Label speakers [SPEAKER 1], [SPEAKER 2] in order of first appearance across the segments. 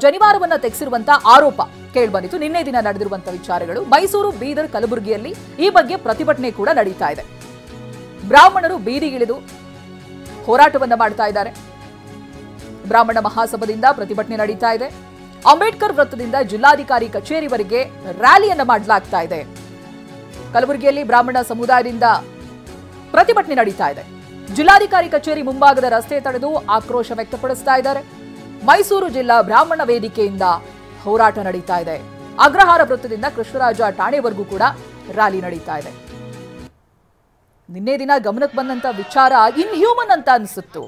[SPEAKER 1] ಜನಿವಾರವನ್ನ ತೆಗೆಸಿರುವಂತ ಆರೋಪ ಕೇಳಿಬಂದಿತ್ತು. ನಿನ್ನೆ ದಿನ ನಡೆದಿರುವಂತಹ ವಿಚಾರಗಳು. ಮೈಸೂರು, ಬೀದರ್, ಕಲಬುರಗಿಯಲ್ಲಿ ಈ ಬಗ್ಗೆ ಪ್ರತಿಭಟನೆ ಕೂಡ ನಡೀತಾ ಇದೆ. ಬ್ರಾಹ್ಮಣರು ಬೀದಿಗಿಳಿದು ಹೋರಾಟವನ್ನ ಮಾಡ್ತಾ ಇದ್ದಾರೆ. ಬ್ರಾಹ್ಮಣ ಮಹಾಸಭಾದಿಂದ ಪ್ರತಿಭಟನೆ ನಡೀತಾ ಇದೆ. ಅಂಬೇಡ್ಕರ್ ವೃತ್ತದಿಂದ ಜಿಲ್ಲಾಧಿಕಾರಿ ಕಚೇರಿವರೆಗೆ ರ್ಯಾಲಿಯನ್ನ ಮಾಡಲಾಗ್ತಾ ಇದೆ. ಕಲಬುರಗಿಯಲ್ಲಿ ಬ್ರಾಹ್ಮಣ ಸಮುದಾಯದಿಂದ ಪ್ರತಿಭಟನೆ ನಡೀತಾ ಇದೆ. ಜಿಲ್ಲಾಧಿಕಾರಿ ಕಚೇರಿ ಮುಂಭಾಗದ ರಸ್ತೆ ತಡೆದು ಆಕ್ರೋಶ ವ್ಯಕ್ತಪಡಿಸ್ತಾ ಇದ್ದಾರೆ. ಮೈಸೂರು ಜಿಲ್ಲಾ ಬ್ರಾಹ್ಮಣ ವೇದಿಕೆಯಿಂದ ಹೋರಾಟ ನಡೀತಾ ಇದೆ. ಅಗ್ರಹಾರ ವೃತ್ತದಿಂದ ಕೃಷ್ಣರಾಜ ಠಾಣೆವರೆಗೂ ಕೂಡ ರ್ಯಾಲಿ ನಡೀತಾ ಇದೆ. ನಿನ್ನೆ ದಿನ ಗಮನಕ್ಕೆ ಬಂದಂತ ವಿಚಾರ ಇನ್ಹ್ಯೂಮನ್ ಅಂತ ಅನಿಸುತ್ತು.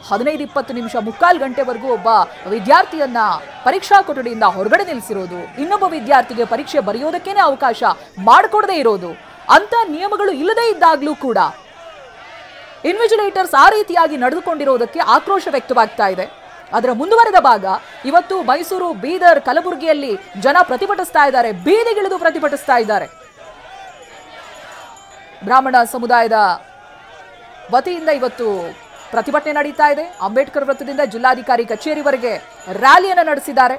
[SPEAKER 1] 15-20 ನಿಮಿಷ, ಮುಕ್ಕಾಲು ಗಂಟೆವರೆಗೂ ಒಬ್ಬ ವಿದ್ಯಾರ್ಥಿಯನ್ನ ಪರೀಕ್ಷಾ ಕೊಠಡಿಯಿಂದ ಹೊರಗಡೆ ನಿಲ್ಲಿಸಿರೋದು, ಇನ್ನೊಬ್ಬ ವಿದ್ಯಾರ್ಥಿಗೆ ಪರೀಕ್ಷೆ ಬರೆಯೋದಕ್ಕೇನೆ ಅವಕಾಶ ಮಾಡಿಕೊಡದೇ ಇರೋದು, ಅಂತ ನಿಯಮಗಳು ಇಲ್ಲದೇ ಇದ್ದಾಗ್ಲೂ ಕೂಡ ಇನ್ವಿಜಿಲೇಟರ್ಸ್ ಆ ರೀತಿಯಾಗಿ ನಡೆದುಕೊಂಡಿರೋದಕ್ಕೆ ಆಕ್ರೋಶ ವ್ಯಕ್ತವಾಗ್ತಾ ಇದೆ. ಅದರ ಮುಂದುವರೆದ ಭಾಗ ಇವತ್ತು ಮೈಸೂರು, ಬೀದರ್, ಕಲಬುರಗಿಯಲ್ಲಿ ಜನ ಪ್ರತಿಭಟಿಸ್ತಾ ಇದ್ದಾರೆ, ಬೀದಿಗಿಳಿದು ಪ್ರತಿಭಟಿಸ್ತಾ ಇದ್ದಾರೆ. ಬ್ರಾಹ್ಮಣ ಸಮುದಾಯದ ವತಿಯಿಂದ ಇವತ್ತು ಪ್ರತಿಭಟನೆ ನಡೀತಾ ಇದೆ. ಅಂಬೇಡ್ಕರ್ ವೃತ್ತದಿಂದ ಜಿಲ್ಲಾಧಿಕಾರಿ ಕಚೇರಿವರೆಗೆ ರ್ಯಾಲಿಯನ್ನು ನಡೆಸಿದ್ದಾರೆ.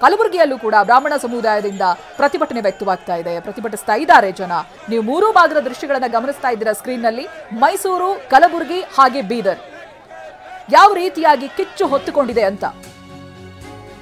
[SPEAKER 1] ಕಲಬುರಗಿಯಲ್ಲೂ ಕೂಡ ಬ್ರಾಹ್ಮಣ ಸಮುದಾಯದಿಂದ ಪ್ರತಿಭಟನೆ ವ್ಯಕ್ತವಾಗ್ತಾ ಇದೆ, ಪ್ರತಿಭಟಿಸ್ತಾ ಇದ್ದಾರೆ ಜನ. ನೀವು ಮೂರೂ ಭಾಗದ ದೃಶ್ಯಗಳನ್ನು ಗಮನಿಸ್ತಾ ಇದ್ದೀರಾ ಸ್ಕ್ರೀನ್ನಲ್ಲಿ. ಮೈಸೂರು, ಕಲಬುರಗಿ ಹಾಗೆ ಬೀದರ್ ಯಾವ ರೀತಿಯಾಗಿ ಕಿಚ್ಚು ಹೊತ್ತುಕೊಂಡಿದೆ ಅಂತ.